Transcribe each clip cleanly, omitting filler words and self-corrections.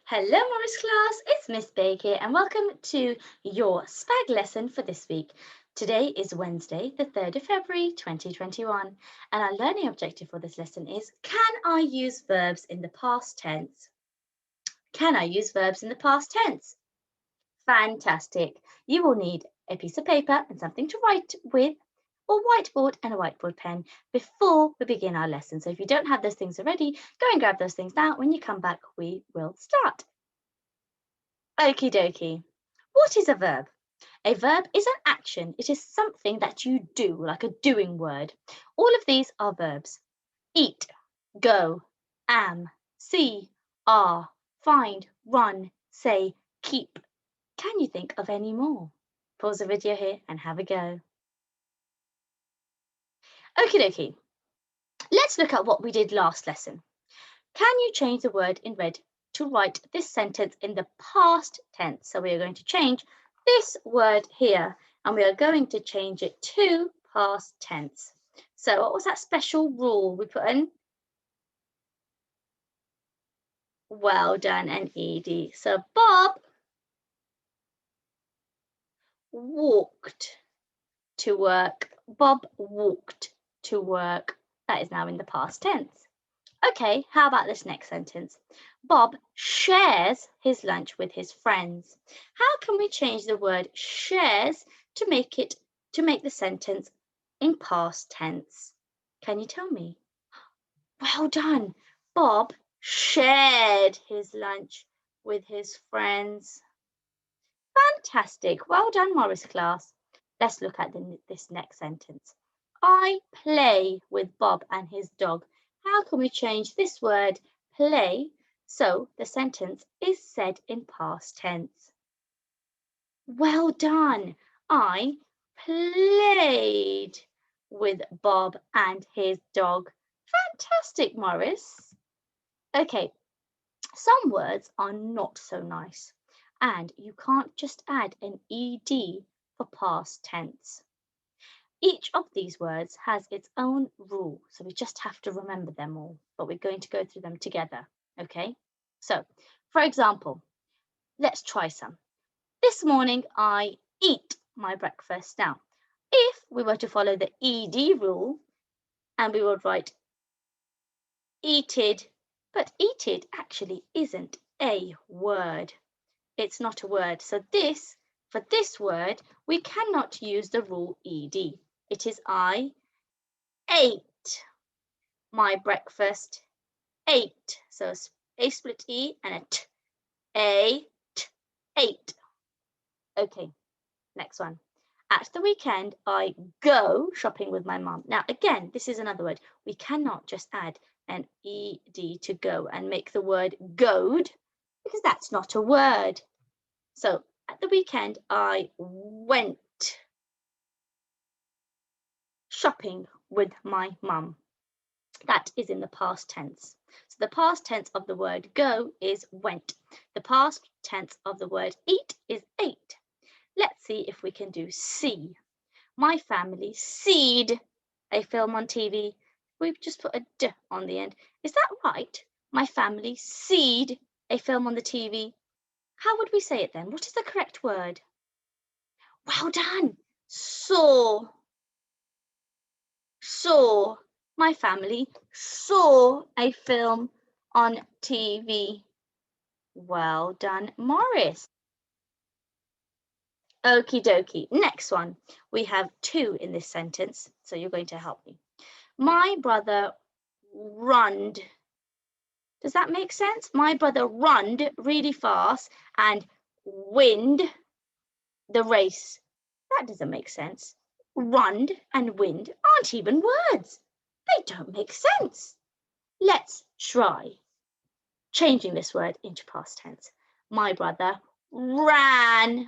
Hello, Morris class. It's Miss Baig here, and welcome to your SPaG lesson for this week. Today is Wednesday, the 3rd of February 2021, and our learning objective for this lesson is: can I use verbs in the past tense? Can I use verbs in the past tense? Fantastic. You will need a piece of paper and something to write with, or whiteboard and a whiteboard pen before we begin our lesson. So if you don't have those things already, go and grab those things now. When you come back, we will start. Okie dokie. What is a verb? A verb is an action. It is something that you do, like a doing word. All of these are verbs. Eat, go, am, see, are, find, run, say, keep. Can you think of any more? Pause the video here and have a go. Okie dokie. Let's look at what we did last lesson. Can you change the word in red to write this sentence in the past tense? So we are going to change this word here and we are going to change it to past tense. So what was that special rule we put in? Well done, and ed. So Bob walked to work. Bob walked to work. That is now in the past tense. Okay, how about this next sentence? Bob shares his lunch with his friends. How can we change the word shares to make the sentence in past tense? Can you tell me? Well done. Bob shared his lunch with his friends. Fantastic. Well done, Morris class. Let's look at this next sentence. I play with Bob and his dog. How can we change this word play so the sentence is said in past tense? Well done. I played with Bob and his dog. Fantastic, Morris. Okay, some words are not so nice, and you can't just add an ed for past tense. Each of these words has its own rule, so we just have to remember them all, but we're going to go through them together, okay? So, for example, let's try some. This morning I eat my breakfast. Now, if we were to follow the ed rule and we would write eated, but eated actually isn't a word. It's not a word. So for this word, we cannot use the rule ed. It is I ate my breakfast. Ate. So a split e and a t. Ate. Okay, next one. At the weekend, I go shopping with my mum. Now, again, this is another word. We cannot just add an ed to go and make the word goed, because that's not a word. So, at the weekend, I went shopping with my mum. That is in the past tense. So the past tense of the word go is went. The past tense of the word eat is ate. Let's see if we can do see. My family seed a film on TV. We've just put a d on the end. Is that right? My family seed a film on the TV. How would we say it then? What is the correct word? Well done. Saw. Saw. My family saw a film on TV. Well done, Morris. Okie dokie. Next one. We have two in this sentence, so you're going to help me. My brother runned. Does that make sense? My brother runned really fast and wind the race. That doesn't make sense. Runned and wind aren't even words. They don't make sense. Let's try changing this word into past tense. My brother ran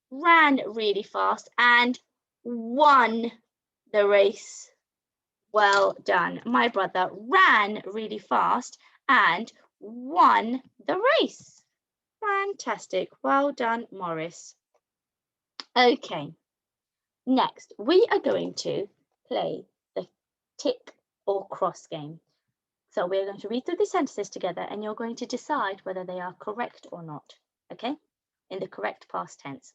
really fast and won the race. Well done. My brother ran really fast and won the race. Fantastic. Well done, Morris. Okay, next we are going to play the tick or cross game. So we're going to read through these sentences together and you're going to decide whether they are correct or not, okay? In the correct past tense.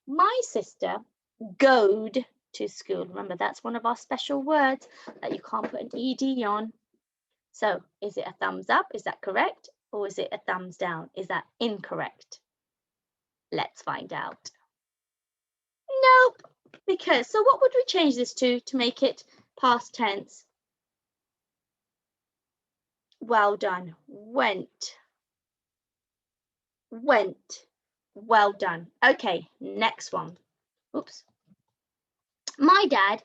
My sister goed to school. Remember, that's one of our special words that you can't put an ED on. So is it a thumbs up? Is that correct? Or is it a thumbs down? Is that incorrect? Let's find out. Nope. Because, so what would we change this to make it past tense? Well done. Went. Went. Well done. Okay, next one. Oops. My dad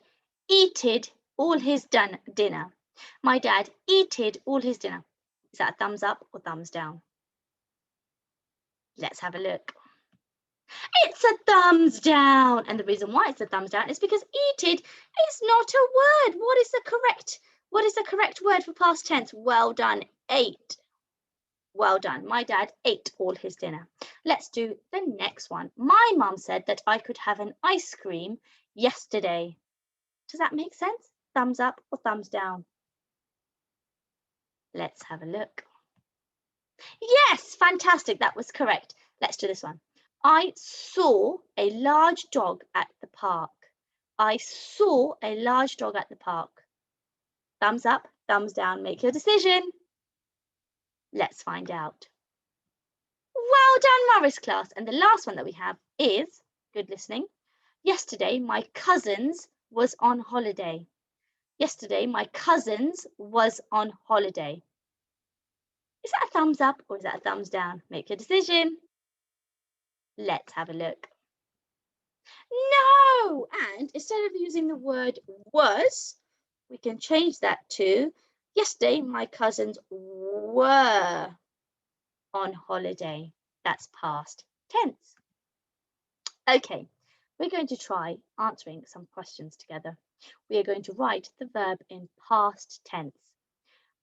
eated all his dinner. My dad eated all his dinner. Is that a thumbs up or thumbs down? Let's have a look. It's a thumbs down. And the reason why it's a thumbs down is because eated is not a word. What is the correct word for past tense? Well done. Ate. Well done. My dad ate all his dinner. Let's do the next one. My mum said that I could have an ice cream yesterday. Does that make sense? Thumbs up or thumbs down? Let's have a look. Yes, fantastic. That was correct. Let's do this one. I saw a large dog at the park. I saw a large dog at the park. Thumbs up, thumbs down. Make your decision. Let's find out. Well done, Morris class. And the last one that we have is, good listening, yesterday my cousins was on holiday. Yesterday my cousins was on holiday. Is that a thumbs up or is that a thumbs down? Make your decision. Let's have a look. No! And instead of using the word was, we can change that to yesterday my cousins were on holiday. That's past tense. Okay, we're going to try answering some questions together. We are going to write the verb in past tense.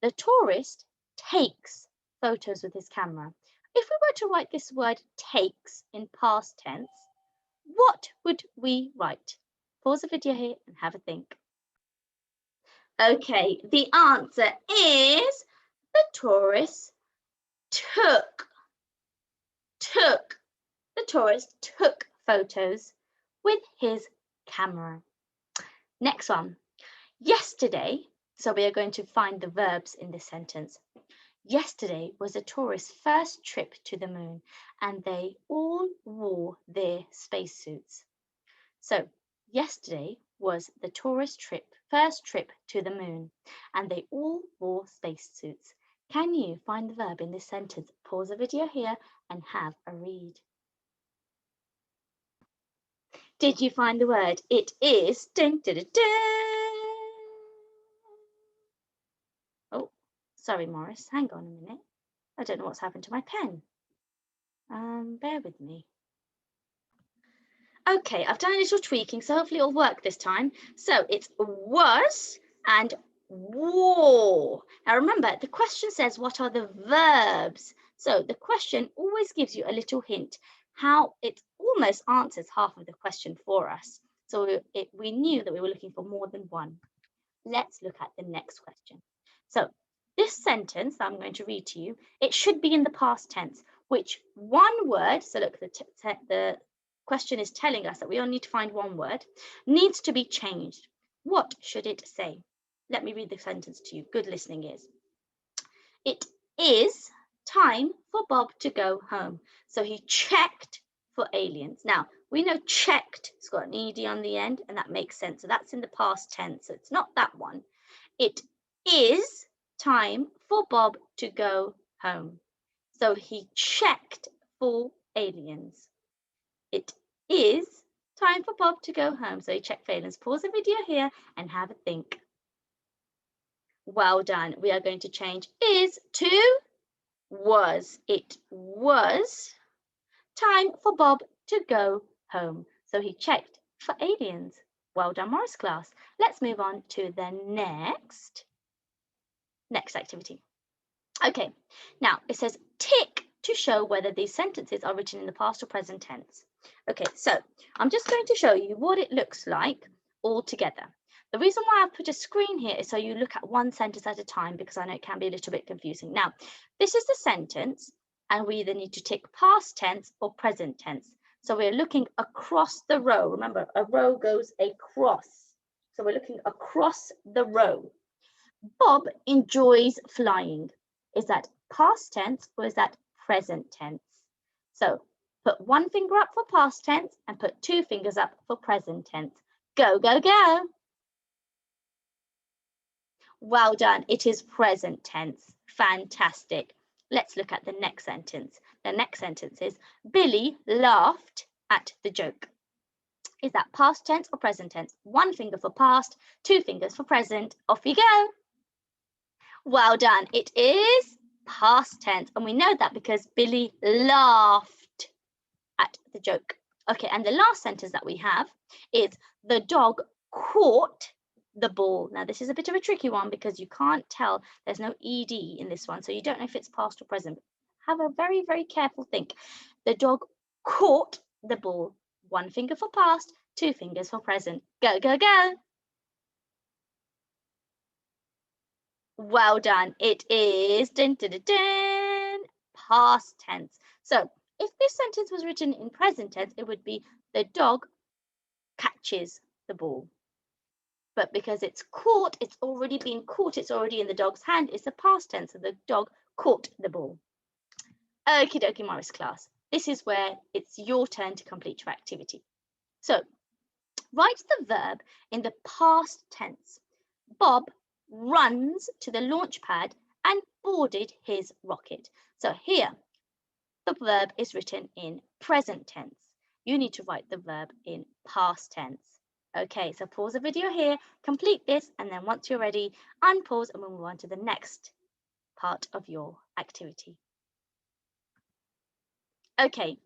The tourist takes photos with his camera. If we were to write this word takes in past tense, what would we write? Pause the video here and have a think. Okay, the answer is the tourist took. The tourist took photos with his camera. Next one. Yesterday, so we are going to find the verbs in this sentence. Yesterday was a tourist's first trip to the moon and they all wore their spacesuits. So, yesterday was the tourist's first trip to the moon and they all wore spacesuits. Can you find the verb in this sentence? Pause the video here and have a read. Did you find the word? It is ding, ding, ding, ding. Oh, sorry, Morris. Hang on a minute. I don't know what's happened to my pen. Bear with me. Okay, I've done a little tweaking, so hopefully it'll work this time. So it's was and wore. Now remember, the question says, what are the verbs? So the question always gives you a little hint how it almost answers half of the question for us. So we knew that we were looking for more than one. Let's look at the next question. So this sentence that I'm going to read to you, it should be in the past tense, which one word, so look, the question is telling us that we only need to find one word, needs to be changed. What should it say? Let me read the sentence to you. Good listening is. It is time for Bob to go home. So he checked for aliens. Now, we know checked, it's got an ED on the end, and that makes sense. So that's in the past tense, so it's not that one. It is time for Bob to go home. So he checked for aliens. It is time for Bob to go home. So he checked for aliens. Pause the video here and have a think. Well done. We are going to change is to was. It was time for Bob to go home. So he checked for aliens. Well done, Morris class. Let's move on to the next activity. Okay, now it says tick to show whether these sentences are written in the past or present tense. Okay, so I'm just going to show you what it looks like all together. The reason why I've put a screen here is so you look at one sentence at a time, because I know it can be a little bit confusing. Now, this is the sentence, and we either need to tick past tense or present tense. So we're looking across the row. Remember, a row goes across. So we're looking across the row. Bob enjoys flying. Is that past tense or is that present tense? So put one finger up for past tense and put two fingers up for present tense. Go, go, go. Well done. It is present tense. Fantastic. Let's look at the next sentence. The next sentence is Billy laughed at the joke. Is that past tense or present tense? One finger for past, two fingers for present. Off you go. Well done. It is past tense. And we know that because Billy laughed at the joke. Okay, and the last sentence that we have is the dog caught the ball. Now, this is a bit of a tricky one because you can't tell. There's no ED in this one, so you don't know if it's past or present. Have a very, very careful think. The dog caught the ball. One finger for past, two fingers for present. Go, go, go. Well done. It is dun, dun, dun, dun, past tense. So if this sentence was written in present tense, it would be the dog catches the ball. But because it's caught, it's already been caught, it's already in the dog's hand, it's a past tense, so the dog caught the ball. Okie dokie, Morris class. This is where it's your turn to complete your activity. So write the verb in the past tense. Bob runs to the launch pad and boarded his rocket. So here, the verb is written in present tense. You need to write the verb in past tense. Okay, so pause the video here, complete this, and then once you're ready, unpause and we'll move on to the next part of your activity. Okay,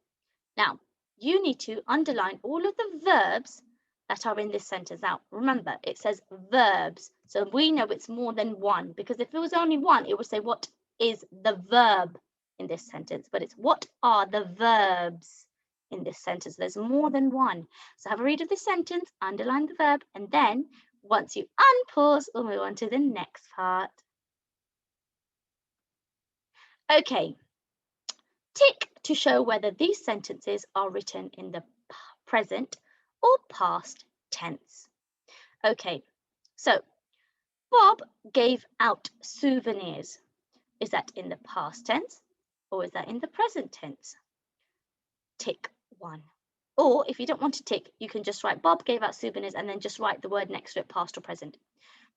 now you need to underline all of the verbs that are in this sentence. Now, remember, it says verbs, so we know it's more than one, because if it was only one, it would say what is the verb in this sentence, but it's what are the verbs in this sentence. There's more than one. So have a read of this sentence, underline the verb, and then once you unpause, we'll move on to the next part. Okay, tick to show whether these sentences are written in the present or past tense. Okay, so Bob gave out souvenirs. Is that in the past tense or is that in the present tense? Tick one. Or if you don't want to tick, you can just write Bob gave out souvenirs and then just write the word next to it, past or present.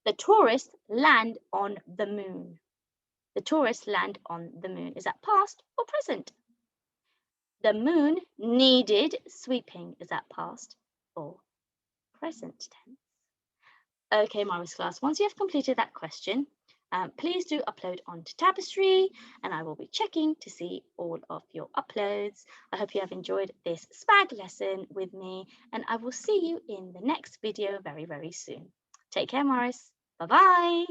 The tourists land on the moon. The tourists land on the moon. Is that past or present? The moon needed sweeping. Is that past or present tense? Okay, Morris class, once you have completed that question, please do upload onto Tapestry and I will be checking to see all of your uploads. I hope you have enjoyed this SPaG lesson with me and I will see you in the next video very, very soon. Take care, Morris. Bye-bye.